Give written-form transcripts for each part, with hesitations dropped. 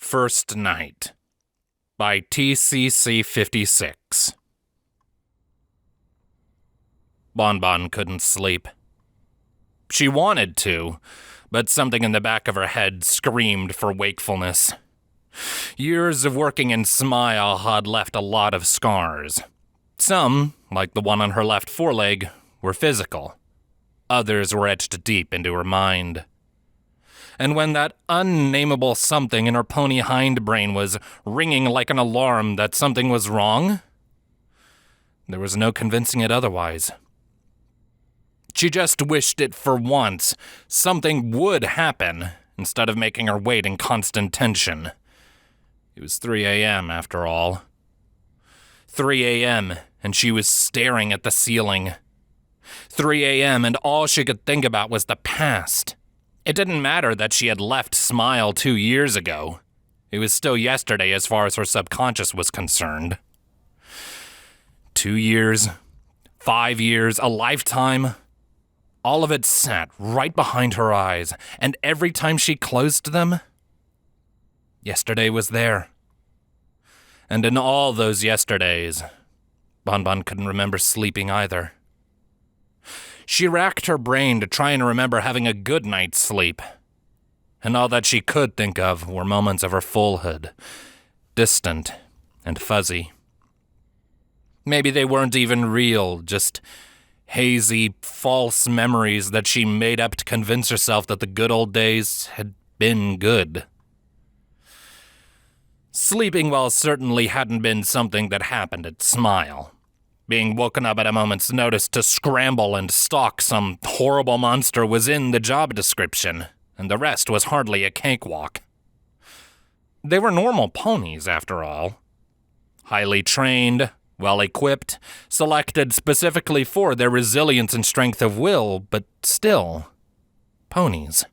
First Night by TCC56. Bonbon couldn't sleep. She wanted to, but something in the back of her head screamed for wakefulness. Years of working in S.M.I.L.E had left a lot of scars. Some, like the one on her left foreleg, were physical. Others were etched deep into her mind. And when that unnameable something in her pony hindbrain was ringing like an alarm that something was wrong, there was no convincing it otherwise. She just wished it for once. Something would happen, instead of making her wait in constant tension. It was 3 a.m. after all. 3 a.m., and she was staring at the ceiling. 3 a.m., and all she could think about was the past. It didn't matter that she had left S.M.I.L.E 2 years ago. It was still yesterday as far as her subconscious was concerned. 2 years, 5 years, a lifetime. All of it sat right behind her eyes, and every time she closed them, yesterday was there. And in all those yesterdays, Bonbon couldn't remember sleeping either. She racked her brain to try and remember having a good night's sleep, and all that she could think of were moments of her foalhood, distant and fuzzy. Maybe they weren't even real, just hazy, false memories that she made up to convince herself that the good old days had been good. Sleeping well certainly hadn't been something that happened at S.M.I.L.E. Being woken up at a moment's notice to scramble and stalk some horrible monster was in the job description, and the rest was hardly a cakewalk. They were normal ponies, after all. Highly trained, well-equipped, selected specifically for their resilience and strength of will, but still, ponies.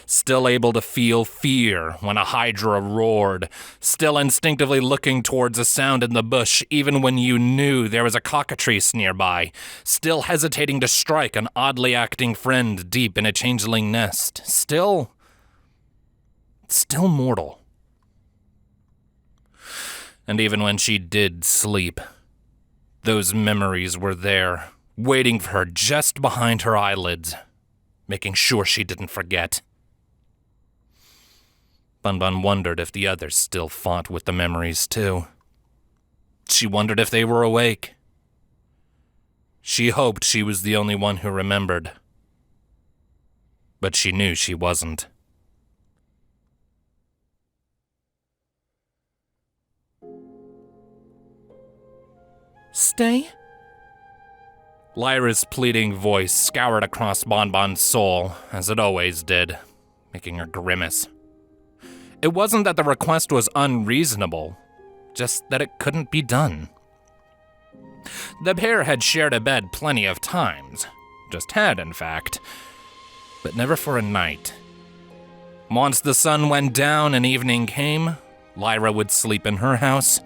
Still able to feel fear when a hydra roared, still instinctively looking towards a sound in the bush even when you knew there was a cockatrice nearby, still hesitating to strike an oddly acting friend deep in a changeling nest, still mortal. And even when she did sleep, those memories were there, waiting for her just behind her eyelids, making sure she didn't forget. Bonbon wondered if the others still fought with the memories, too. She wondered if they were awake. She hoped she was the only one who remembered. But she knew she wasn't. Stay? Lyra's pleading voice scoured across Bonbon's soul, as it always did, making her grimace. It wasn't that the request was unreasonable, just that it couldn't be done. The pair had shared a bed plenty of times, just had, in fact, but never for a night. Once the sun went down and evening came, Lyra would sleep in her house,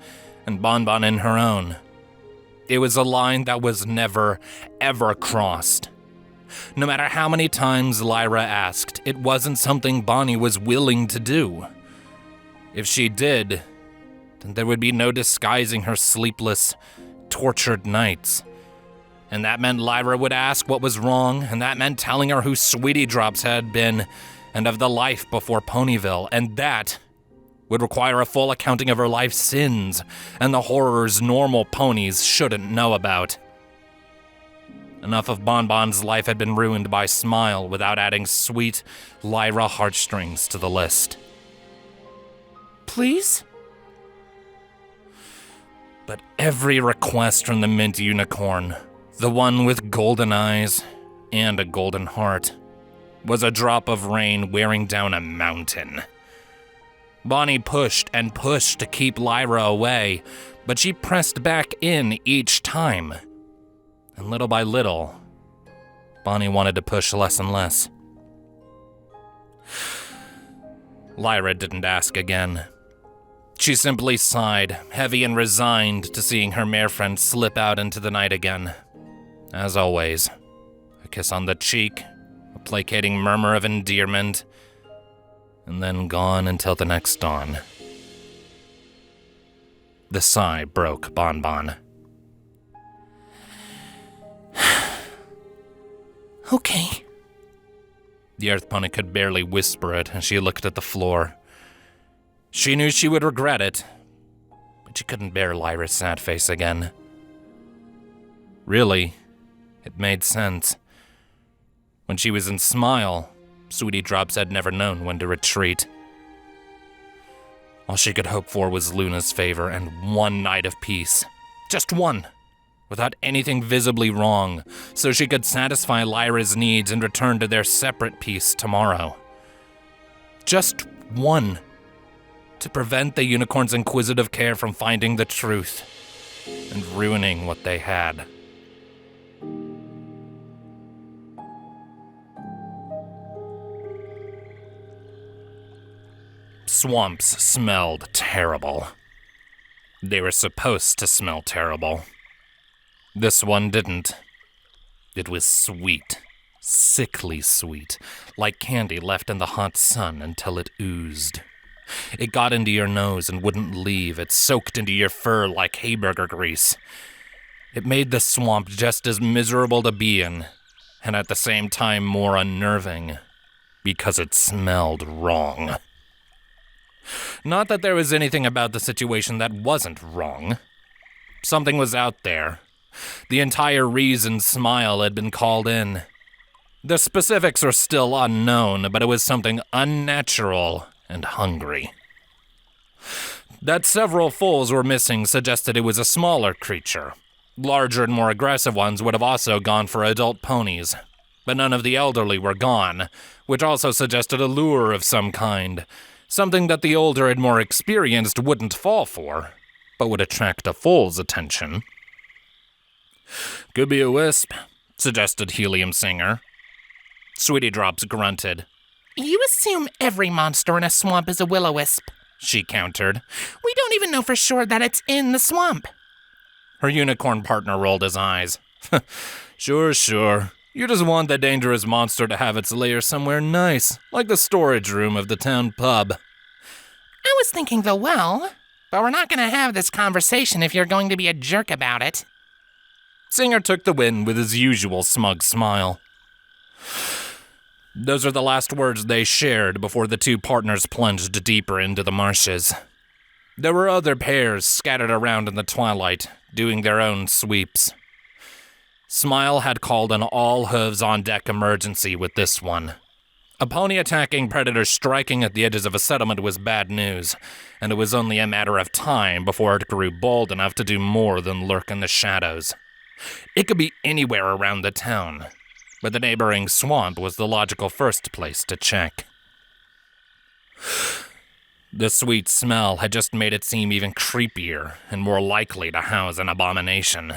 and Bonbon in her own. It was a line that was never, ever crossed. No matter how many times Lyra asked, it wasn't something Bonnie was willing to do. If she did, then there would be no disguising her sleepless, tortured nights. And that meant Lyra would ask what was wrong, and that meant telling her who Sweetie Drops had been, and of the life before Ponyville, and that would require a full accounting of her life's sins and the horrors normal ponies shouldn't know about. Enough of Bonbon's life had been ruined by S.M.I.L.E without adding sweet Lyra Heartstrings to the list. Please? But every request from the mint unicorn, the one with golden eyes and a golden heart, was a drop of rain wearing down a mountain. Bonnie pushed and pushed to keep Lyra away, but she pressed back in each time. And little by little, Bonnie wanted to push less and less. Lyra didn't ask again. She simply sighed, heavy and resigned to seeing her marefriend slip out into the night again. As always, a kiss on the cheek, a placating murmur of endearment, and then gone until the next dawn. The sigh broke Bon Bon. Okay. The earth pony could barely whisper it as she looked at the floor. She knew she would regret it, but she couldn't bear Lyra's sad face again. Really, it made sense. When she was in S.M.I.L.E, Sweetie Drops had never known when to retreat. All she could hope for was Luna's favor and one night of peace. Just one, without anything visibly wrong, so she could satisfy Lyra's needs and return to their separate peace tomorrow. Just one, to prevent the unicorn's inquisitive care from finding the truth and ruining what they had. Swamps smelled terrible. They were supposed to smell terrible. This one didn't. It was sweet, sickly sweet, like candy left in the hot sun until it oozed. It got into your nose and wouldn't leave. It soaked into your fur like hayburger grease. It made the swamp just as miserable to be in, and at the same time more unnerving, because it smelled wrong. Not that there was anything about the situation that wasn't wrong. Something was out there. The entire reason S.M.I.L.E had been called in. The specifics are still unknown, but it was something unnatural and hungry. That several foals were missing suggested it was a smaller creature. Larger and more aggressive ones would have also gone for adult ponies, but none of the elderly were gone, which also suggested a lure of some kind. Something that the older and more experienced wouldn't fall for, but would attract a foal's attention. Could be a wisp, suggested Helium Singer. Sweetie Drops grunted. You assume every monster in a swamp is a will-o-wisp, she countered. We don't even know for sure that it's in the swamp. Her unicorn partner rolled his eyes. Sure. You just want the dangerous monster to have its lair somewhere nice, like the storage room of the town pub. I was thinking the well, but we're not going to have this conversation if you're going to be a jerk about it. Singer took the win with his usual smug smile. Those are the last words they shared before the two partners plunged deeper into the marshes. There were other pairs scattered around in the twilight, doing their own sweeps. S.M.I.L.E had called an all-hooves-on-deck emergency with this one. A pony attacking predator striking at the edges of a settlement was bad news, and it was only a matter of time before it grew bold enough to do more than lurk in the shadows. It could be anywhere around the town, but the neighboring swamp was the logical first place to check. The sweet smell had just made it seem even creepier and more likely to house an abomination.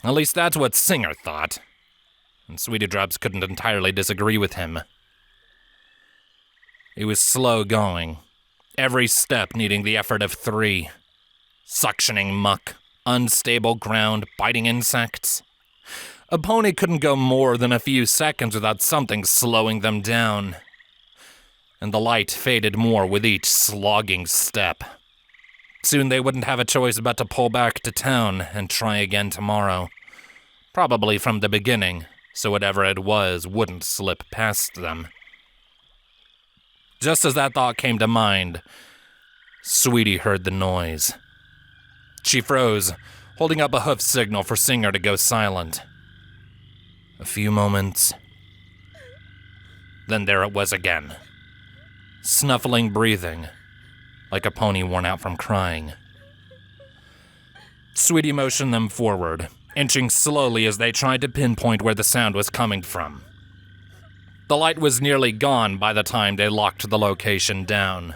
At least that's what Singer thought, and Sweetie Drops couldn't entirely disagree with him. It was slow going, every step needing the effort of 3. Suctioning muck, unstable ground, biting insects. A pony couldn't go more than a few seconds without something slowing them down. And the light faded more with each slogging step. Soon they wouldn't have a choice but to pull back to town and try again tomorrow. Probably from the beginning, so whatever it was wouldn't slip past them. Just as that thought came to mind, Sweetie heard the noise. She froze, holding up a hoof signal for Singer to go silent. A few moments. Then there it was again. Snuffling breathing, like a pony worn out from crying. Sweetie motioned them forward, inching slowly as they tried to pinpoint where the sound was coming from. The light was nearly gone by the time they locked the location down.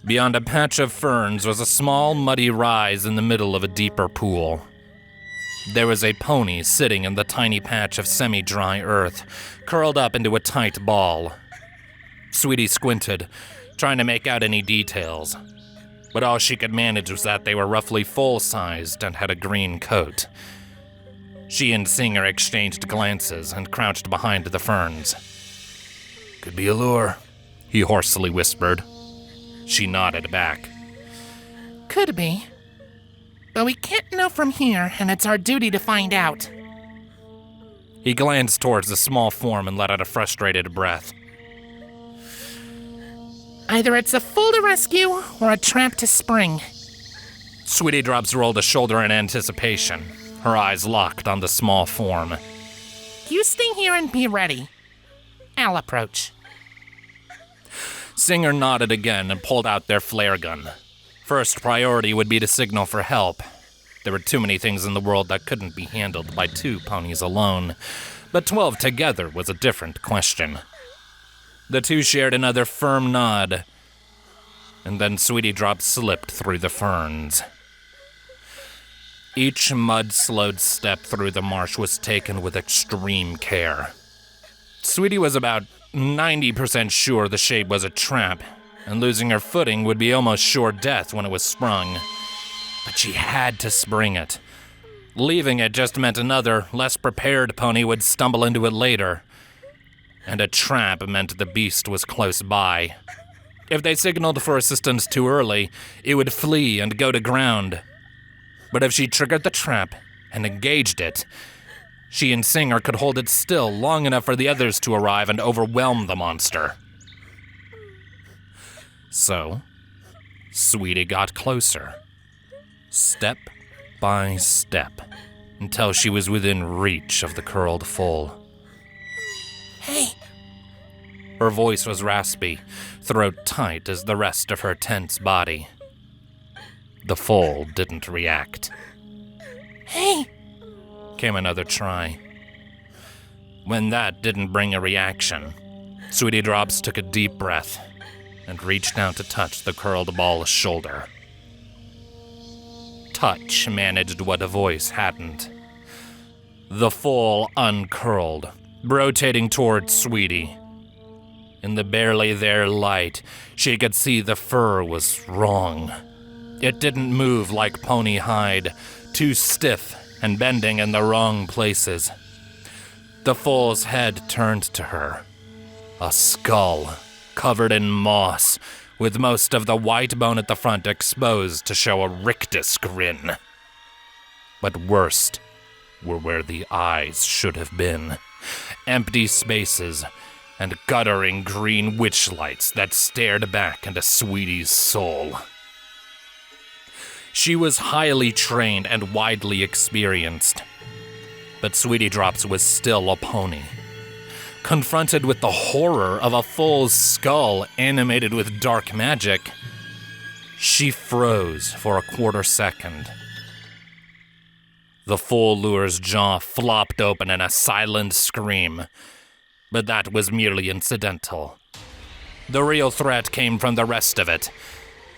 Beyond a patch of ferns was a small, muddy rise in the middle of a deeper pool. There was a pony sitting in the tiny patch of semi-dry earth, curled up into a tight ball. Sweetie squinted, trying to make out any details, but all she could manage was that they were roughly full-sized and had a green coat. She and Singer exchanged glances and crouched behind the ferns. Could be a lure, he hoarsely whispered. She nodded back. Could be. But we can't know from here, and it's our duty to find out. He glanced towards the small form and let out a frustrated breath. Either it's a fool to rescue, or a trap to spring. Sweetie Drops rolled a shoulder in anticipation, her eyes locked on the small form. You stay here and be ready. I'll approach. Singer nodded again and pulled out their flare gun. First priority would be to signal for help. There were too many things in the world that couldn't be handled by 2 ponies alone, but 12 together was a different question. The 2 shared another firm nod, and then Sweetie Drops slipped through the ferns. Each mud-slowed step through the marsh was taken with extreme care. Sweetie was about 90% sure the shape was a trap, and losing her footing would be almost sure death when it was sprung. But she had to spring it. Leaving it just meant another, less prepared pony would stumble into it later. And a trap meant the beast was close by. If they signaled for assistance too early, it would flee and go to ground. But if she triggered the trap and engaged it, she and Singer could hold it still long enough for the others to arrive and overwhelm the monster. So, Sweetie got closer, step by step, until she was within reach of the curled foal. Hey! Her voice was raspy, throat tight as the rest of her tense body. The foal didn't react. Hey! Came another try. When that didn't bring a reaction, Sweetie Drops took a deep breath and reached out to touch the curled ball's shoulder. Touch managed what a voice hadn't. The foal uncurled, rotating towards Sweetie. In the barely there light, she could see the fur was wrong. It didn't move like pony hide, too stiff and bending in the wrong places. The foal's head turned to her. A skull, covered in moss, with most of the white bone at the front exposed to show a rictus grin. But worst were where the eyes should have been. Empty spaces and guttering green witch lights that stared back into Sweetie's soul. She was highly trained and widely experienced, but Sweetie Drops was still a pony. Confronted with the horror of a foal's skull animated with dark magic, she froze for a quarter second. The foal lure's jaw flopped open in a silent scream, but that was merely incidental. The real threat came from the rest of it.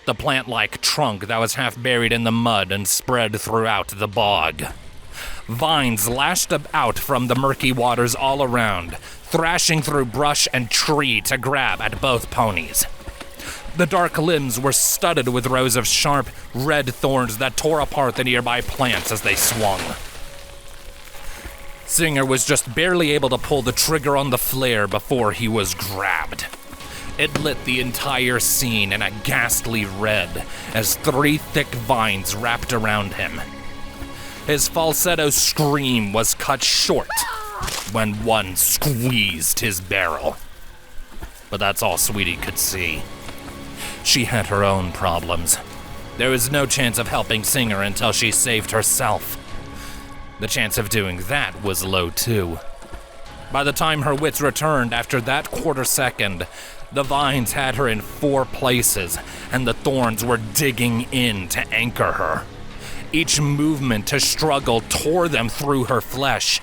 The plant-like trunk that was half buried in the mud and spread throughout the bog. Vines lashed out from the murky waters all around, thrashing through brush and tree to grab at both ponies. The dark limbs were studded with rows of sharp, red thorns that tore apart the nearby plants as they swung. Singer was just barely able to pull the trigger on the flare before he was grabbed. It lit the entire scene in a ghastly red as 3 thick vines wrapped around him. His falsetto scream was cut short when one squeezed his barrel. But that's all Sweetie could see. She had her own problems. There was no chance of helping Singer until she saved herself. The chance of doing that was low too. By the time her wits returned after that quarter second, the vines had her in 4 places, and the thorns were digging in to anchor her. Each movement to struggle tore them through her flesh.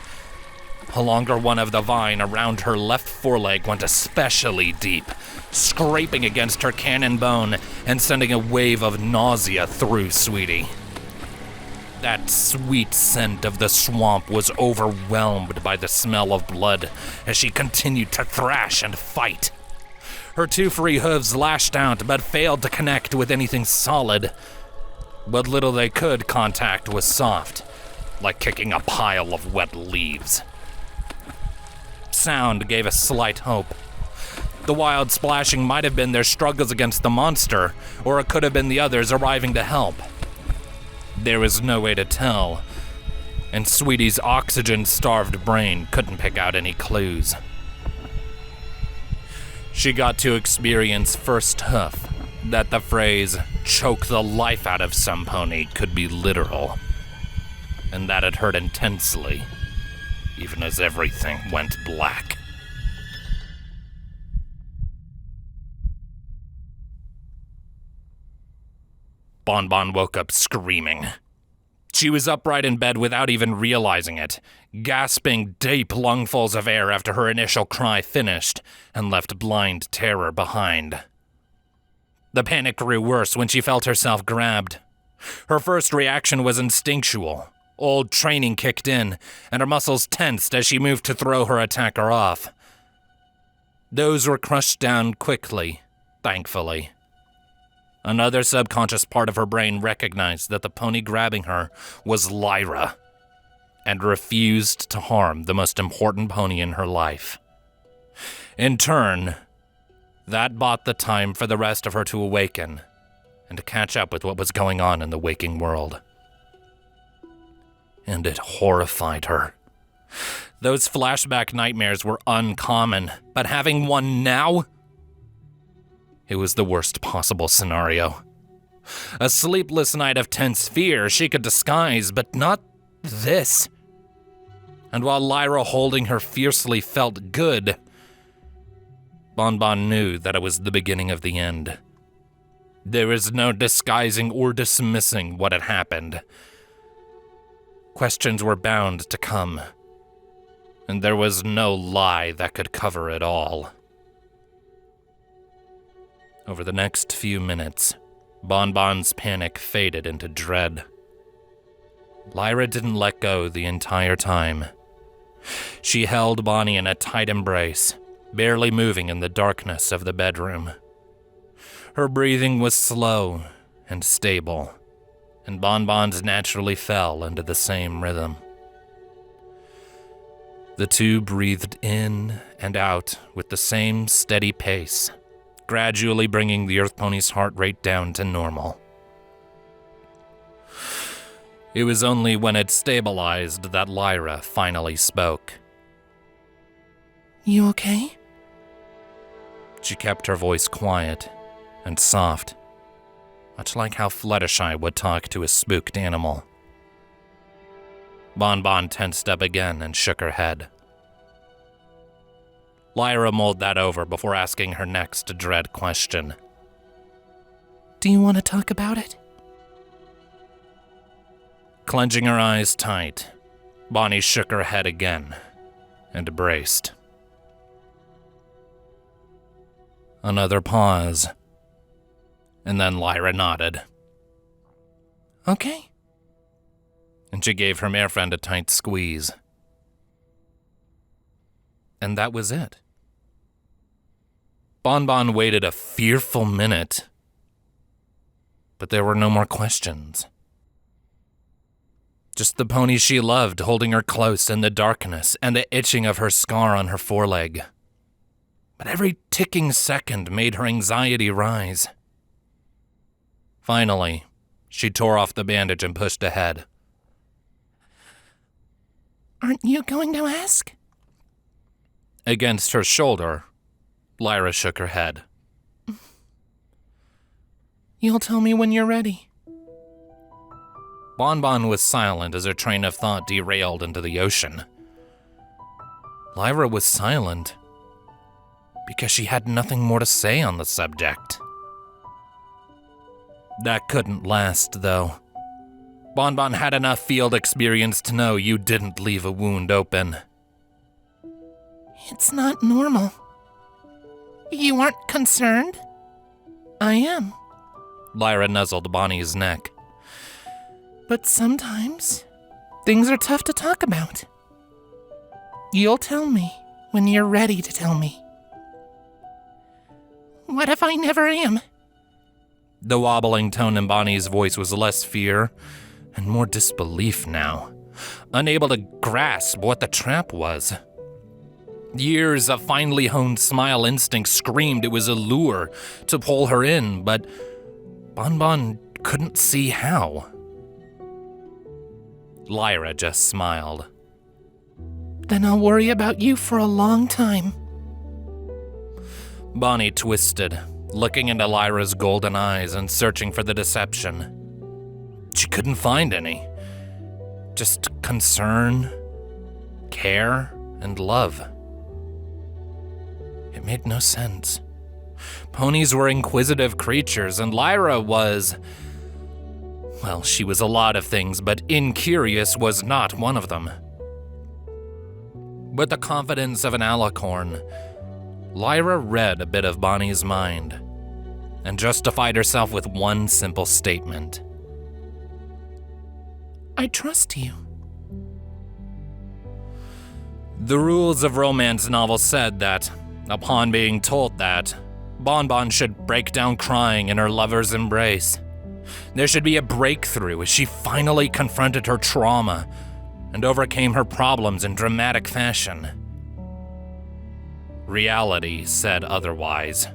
A longer one of the vine around her left foreleg went especially deep, scraping against her cannon bone and sending a wave of nausea through Sweetie. That sweet scent of the swamp was overwhelmed by the smell of blood as she continued to thrash and fight. Her 2 free hooves lashed out but failed to connect with anything solid. What little they could contact was soft, like kicking a pile of wet leaves. Sound gave a slight hope. The wild splashing might have been their struggles against the monster, or it could have been the others arriving to help. There was no way to tell, and Sweetie's oxygen-starved brain couldn't pick out any clues. She got to experience firsthand that the phrase, choke the life out of some pony, could be literal, and that it hurt intensely, even as everything went black. Bon Bon woke up screaming. She was upright in bed without even realizing it, gasping deep lungfuls of air after her initial cry finished and left blind terror behind. The panic grew worse when she felt herself grabbed. Her first reaction was instinctual. Old training kicked in, and her muscles tensed as she moved to throw her attacker off. Those were crushed down quickly, thankfully. Another subconscious part of her brain recognized that the pony grabbing her was Lyra, and refused to harm the most important pony in her life. In turn, that bought the time for the rest of her to awaken and to catch up with what was going on in the waking world. And it horrified her. Those flashback nightmares were uncommon, but having one now? It was the worst possible scenario. A sleepless night of tense fear she could disguise, but not this. And while Lyra holding her fiercely felt good, Bon Bon knew that it was the beginning of the end. There was no disguising or dismissing what had happened. Questions were bound to come, and there was no lie that could cover it all. Over the next few minutes, Bon Bon's panic faded into dread. Lyra didn't let go the entire time. She held Bonnie in a tight embrace, barely moving in the darkness of the bedroom. Her breathing was slow and stable, and Bon Bon's naturally fell into the same rhythm. The two breathed in and out with the same steady pace, gradually bringing the Earth Pony's heart rate down to normal. It was only when it stabilized that Lyra finally spoke. You okay? She kept her voice quiet and soft, much like how Fluttershy would talk to a spooked animal. Bon Bon tensed up again and shook her head. Lyra mulled that over before asking her next dread question. Do you want to talk about it? Clenching her eyes tight, Bonnie shook her head again and braced. Another pause, and then Lyra nodded. Okay. And she gave her marefriend a tight squeeze. And that was it. Bon Bon waited a fearful minute, but there were no more questions. Just the pony she loved holding her close in the darkness and the itching of her scar on her foreleg. But every ticking second made her anxiety rise. Finally, she tore off the bandage and pushed ahead. Aren't you going to ask? Against her shoulder, Lyra shook her head. You'll tell me when you're ready. Bon Bon was silent as her train of thought derailed into the ocean. Lyra was silent because she had nothing more to say on the subject. That couldn't last, though. Bon Bon had enough field experience to know you didn't leave a wound open. It's not normal. You aren't concerned? I am. Lyra nuzzled Bonnie's neck. But sometimes, things are tough to talk about. You'll tell me when you're ready to tell me. What if I never am? The wobbling tone in Bonnie's voice was less fear and more disbelief now, unable to grasp what the trap was. Years of finely honed S.M.I.L.E instinct screamed it was a lure to pull her in, but Bonbon couldn't see how. Lyra just smiled. Then I'll worry about you for a long time. Bonnie twisted, looking into Lyra's golden eyes and searching for the deception. She couldn't find any. Just concern, care, and love. It made no sense. Ponies were inquisitive creatures, and Lyra was... well, she was a lot of things, but incurious was not one of them. With the confidence of an alicorn, Lyra read a bit of Bonnie's mind and justified herself with one simple statement. I trust you. The rules of romance novels said that, upon being told that, Bonbon should break down crying in her lover's embrace. There should be a breakthrough as she finally confronted her trauma and overcame her problems in dramatic fashion. Reality said otherwise.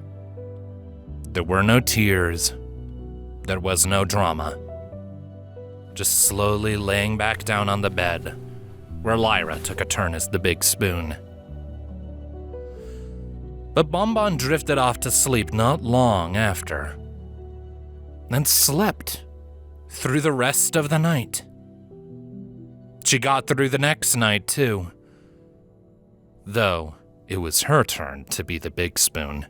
There were no tears. There was no drama. Just slowly laying back down on the bed, where Lyra took a turn as the big spoon. But Bonbon drifted off to sleep not long after, and slept through the rest of the night. She got through the next night, too, though it was her turn to be the big spoon.